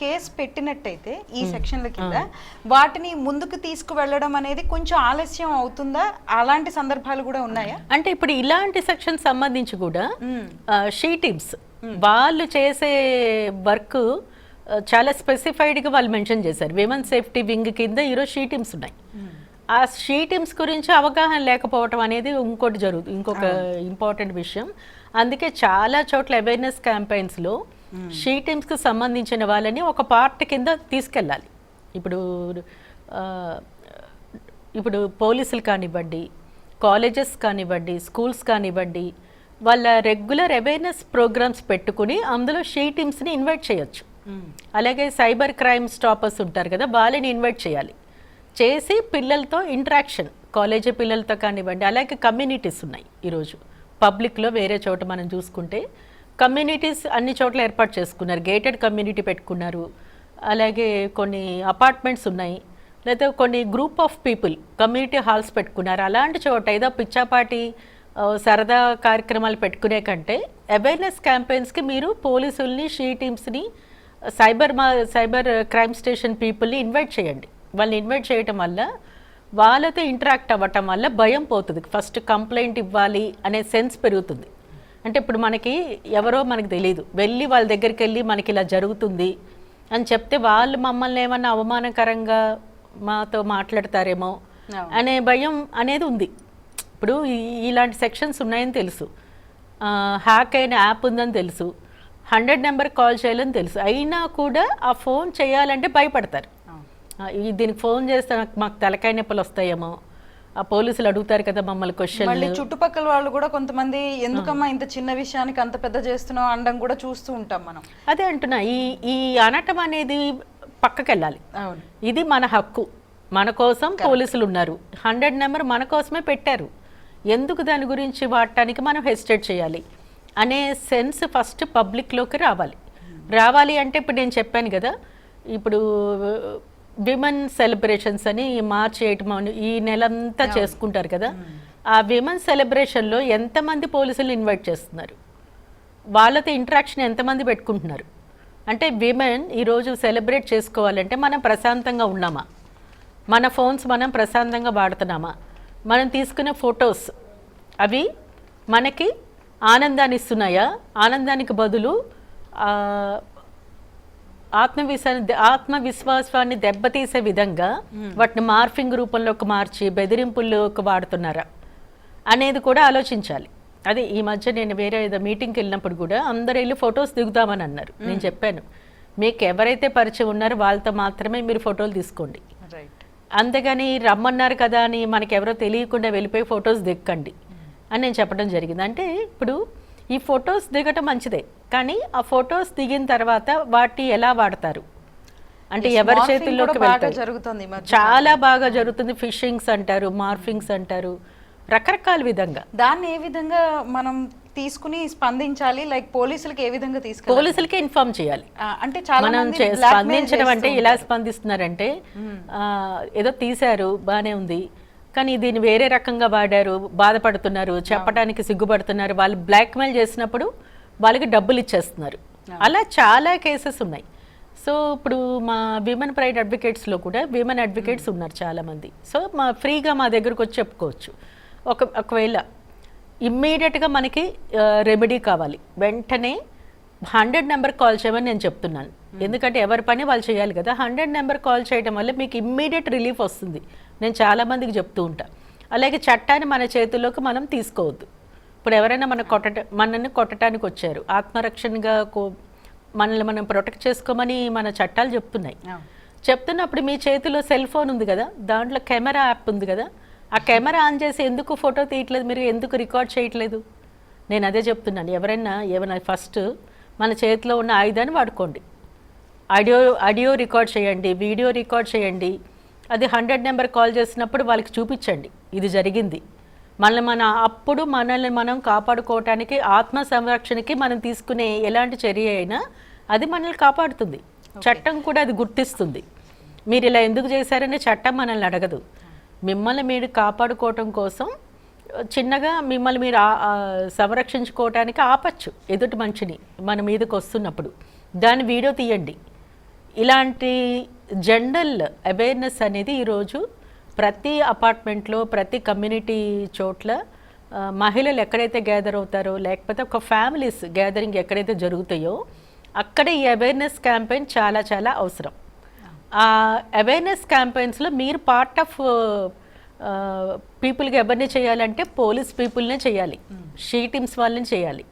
Case పెట్టినట్టయితే ఈ సెక్షన్ల కింద వాటిని ముందుకు తీసుకువెళ్ళడం అనేది కొంచెం ఆలస్యం అవుతుందా? అలాంటి సందర్భాలు కూడా ఉన్నాయా? అంటే ఇప్పుడు ఇలాంటి సెక్షన్ సంబంధించి కూడా షీ టీమ్స్ వాళ్ళు చేసే వర్క్ చాలా స్పెసిఫైడ్గా వాళ్ళు మెన్షన్ చేశారు. విమెన్ సేఫ్టీ వింగ్ కింద ఈరోజు షీ టీమ్స్ ఉన్నాయి. ఆ షీ టీమ్స్ గురించి అవగాహన లేకపోవటం అనేది ఇంకొక ఇంపార్టెంట్ విషయం. అందుకే చాలా చోట్ల అవేర్నెస్ క్యాంపెయిన్స్లో షీ టీమ్స్కి సంబంధించిన వాళ్ళని ఒక పార్ట్ కింద తీసుకెళ్ళాలి. ఇప్పుడు పోలీసులు కానివ్వండి, కాలేజెస్ కానివ్వండి, స్కూల్స్ కానివ్వండి, వాళ్ళ రెగ్యులర్ అవేర్నెస్ ప్రోగ్రామ్స్ పెట్టుకుని అందులో షీ టీమ్స్ని ఇన్వైట్ చేయొచ్చు. అలాగే సైబర్ క్రైమ్ స్టాపర్స్ ఉంటారు కదా, వాళ్ళని ఇన్వైట్ చేయాలి. చేసి పిల్లలతో ఇంటరాక్షన్, కాలేజీ పిల్లలతో కానివ్వండి, అలాగే కమ్యూనిటీస్ ఉన్నాయి ఈరోజు పబ్లిక్లో. వేరే చోట మనం చూసుకుంటే కమ్యూనిటీస్ అన్ని చోట్ల ఏర్పాటు చేసుకున్నారు. గేటెడ్ కమ్యూనిటీ పెట్టుకున్నారు. అలాగే కొన్ని అపార్ట్మెంట్స్ ఉన్నాయి, లేదా కొన్ని group of people community halls పెట్టుకున్నారు. అలాంటి చోట ఏదో పిచ్చాపాటి సరదా కార్యక్రమాలు పెట్టుకునే కంటే అవేర్నెస్ క్యాంపెయిన్స్కి మీరు పోలీసుల్ని, షీ టీమ్స్ని, సైబర్ క్రైమ్ స్టేషన్ పీపుల్ని ఇన్వైట్ చేయండి. వాళ్ళని ఇన్వైట్ చేయటం వల్ల వాళ్ళతో ఇంటరాక్ట్ అవ్వటం వల్ల భయం పోతుంది. ఫస్ట్ కంప్లైంట్ ఇవ్వాలి అనే సెన్స్ పెరుగుతుంది. అంటే ఇప్పుడు ఎవరో మనకు తెలియదు, వెళ్ళి వాళ్ళ దగ్గరికి వెళ్ళి మనకి ఇలా జరుగుతుంది అని చెప్తే వాళ్ళు మమ్మల్ని ఏమన్నా అవమానకరంగా మాతో మాట్లాడతారేమో అనే భయం అనేది ఉంది. ఇప్పుడు ఇలాంటి సెక్షన్స్ ఉన్నాయని తెలుసు, హ్యాక్ అయిన యాప్ ఉందని తెలుసు, 100 నెంబర్ కాల్ చేయాలని తెలుసు, అయినా కూడా ఆ ఫోన్ చేయాలంటే భయపడతారు. దీనికి ఫోన్ చేస్తే మాకు తలకాయ నొప్పులు వస్తాయేమో, ఆ పోలీసులు అడుగుతారు కదా మమ్మల్ని క్వశ్చన్. మళ్ళీ చుట్టుపక్కల వాళ్ళు కూడా కొంతమంది ఎందుకమ్మా ఇంత చిన్న విషయానికి అంత పెద్ద చేస్తున్నావు అనడం కూడా చూస్తూ ఉంటాం మనం. అదే అంటున్నా, ఈ అనటం అనేది పక్కకెళ్ళాలి. ఇది మన హక్కు, మన కోసం పోలీసులు ఉన్నారు, 100 నెంబర్ మన కోసమే పెట్టారు, ఎందుకు దాని గురించి వాడటానికి మనం హెసిటేట్ చేయాలి అనే సెన్స్ ఫస్ట్ పబ్లిక్లోకి రావాలి అంటే ఇప్పుడు నేను చెప్పాను కదా, ఇప్పుడు విమెన్ సెలబ్రేషన్స్ అని మార్చ్ 8 ఈ నెలంతా చేసుకుంటారు కదా, ఆ విమెన్ సెలబ్రేషన్లో ఎంతమంది పోలీసులు ఇన్వైట్ చేస్తున్నారు, వాళ్ళతో ఇంటరాక్షన్ ఎంతమంది పెట్టుకుంటున్నారు. అంటే విమెన్ ఈరోజు సెలబ్రేట్ చేసుకోవాలంటే మనం ప్రశాంతంగా ఉన్నామా, మన ఫోన్స్ మనం ప్రశాంతంగా వాడుతున్నామా, మనం తీసుకునే ఫొటోస్ అవి మనకి ఆనందాన్ని ఇస్తున్నాయా, ఆనందానికి బదులు ఆత్మవిశ్వాసాన్ని దెబ్బతీసే విధంగా వాటిని మార్ఫింగ్ రూపంలోకి మార్చి బెదిరింపుల్లోకి వాడుతున్నారా అనేది కూడా ఆలోచించాలి. అది ఈ మధ్య నేను వేరే ఏదో మీటింగ్కి వెళ్ళినప్పుడు కూడా అందరూ వెళ్ళి ఫొటోస్ దిగుతామని అన్నారు. నేను చెప్పాను, మీకు ఎవరైతే పరిచయం ఉన్నారో వాళ్ళతో మాత్రమే మీరు ఫోటోలు తీసుకోండి, అంతేగాని రమ్మన్నారు కదా అని మనకెవరో తెలియకుండా వెళ్ళిపోయి ఫొటోస్ దిక్కండి అని నేను చెప్పడం జరిగింది. అంటే ఇప్పుడు ఈ ఫొటోస్ దిగటం మంచిదే, కానీ ఆ ఫొటోస్ దిగిన తర్వాత వాటిని ఎలా వాడతారు అంటే ఎవరి చేతుల్లోకి జరుగుతుంది, చాలా బాగా జరుగుతుంది. ఫిషింగ్స్ అంటారు, మార్ఫింగ్స్ అంటారు, రకరకాల విధంగా. దాన్ని ఏ విధంగా మనం తీసుకుని స్పందించాలి, లైక్ పోలీసులకి ఏ విధంగా పోలీసులకి ఇన్ఫార్మ్ చేయాలి. అంటే చాలా మనం స్పందించడం అంటే ఎలా స్పందిస్తున్నారంటే, ఏదో తీశారు బానే ఉంది కానీ దీన్ని వేరే రకంగా వాడారు, బాధపడుతున్నారు, చెప్పడానికి సిగ్గుపడుతున్నారు, వాళ్ళు బ్లాక్మెయిల్ చేసినప్పుడు వాళ్ళకి డబ్బులు ఇచ్చేస్తున్నారు. అలా చాలా కేసెస్ ఉన్నాయి. సో ఇప్పుడు మా విమెన్ ప్రైడ్ అడ్వకేట్స్లో కూడా విమెన్ అడ్వకేట్స్ ఉన్నారు చాలామంది. సో ఫ్రీగా మా దగ్గరకు వచ్చి చెప్పుకోవచ్చు. ఒకవేళ ఇమ్మీడియట్గా మనకి రెమెడీ కావాలి, వెంటనే 100 నెంబర్ కాల్ చేయమని నేను చెప్తున్నాను. ఎందుకంటే ఎవరి పని వాళ్ళు చేయాలి కదా. 100 నెంబర్ కాల్ చేయడం వల్ల మీకు ఇమ్మీడియట్ రిలీఫ్ వస్తుంది, నేను చాలామందికి చెప్తూ ఉంటా. అలాగే చట్టాన్ని మన చేతుల్లోకి మనం తీసుకోవద్దు. ఇప్పుడు ఎవరైనా మనల్ని కొట్టడానికి వచ్చారు, ఆత్మరక్షణగా మనల్ని మనం ప్రొటెక్ట్ చేసుకోమని మన చట్టాలు చెప్తున్నప్పుడు మీ చేతిలో సెల్ ఫోన్ ఉంది కదా, దాంట్లో కెమెరా యాప్ ఉంది కదా, ఆ కెమెరా ఆన్ చేసి ఎందుకు ఫోటో తీయట్లేదు, మీరు ఎందుకు రికార్డ్ చేయట్లేదు? నేను అదే చెప్తున్నాను. ఏమైనా ఫస్ట్ మన చేతిలో ఉన్న ఆయుధాన్ని వాడుకోండి, ఆడియో రికార్డ్ చేయండి, వీడియో రికార్డ్ చేయండి, అది 100 నెంబర్ కాల్ చేసినప్పుడు వాళ్ళకి చూపించండి ఇది జరిగింది. మనల్ని మనం కాపాడుకోవటానికి, ఆత్మ సంరక్షణకి మనం తీసుకునే ఎలాంటి చర్య అయినా అది మనల్ని కాపాడుతుంది. చట్టం కూడా అది గుర్తిస్తుంది. మీరు ఇలా ఎందుకు చేశారని చట్టం మనల్ని అడగదు. మిమ్మల్ని మీరు కాపాడుకోవటం కోసం చిన్నగా మిమ్మల్ని మీరు సంరక్షించుకోవటానికి ఆపచ్చు ఎదుటి మనిషిని మన మీదకి వస్తున్నప్పుడు. దాని వీడియో తీయండి, ఇలాంటి జనరల్ అవేర్నెస్ అనేది ఈరోజు ప్రతి అపార్ట్మెంట్లో ప్రతి కమ్యూనిటీ చోట్ల మహిళలు ఎక్కడైతే గ్యాదర్ అవుతారో లేకపోతే ఒక ఫ్యామిలీస్ గ్యాదరింగ్ ఎక్కడైతే జరుగుతాయో అక్కడ ఈ అవేర్నెస్ క్యాంపెయిన్ చాలా చాలా అవసరం. ఆ అవేర్నెస్ క్యాంపెయిన్స్లో మీరు పార్ట్ ఆఫ్ పీపుల్గా ఎవరిని చేయాలంటే పోలీస్ పీపుల్నే చేయాలి, షీ టీమ్స్ వాళ్ళని చేయాలి.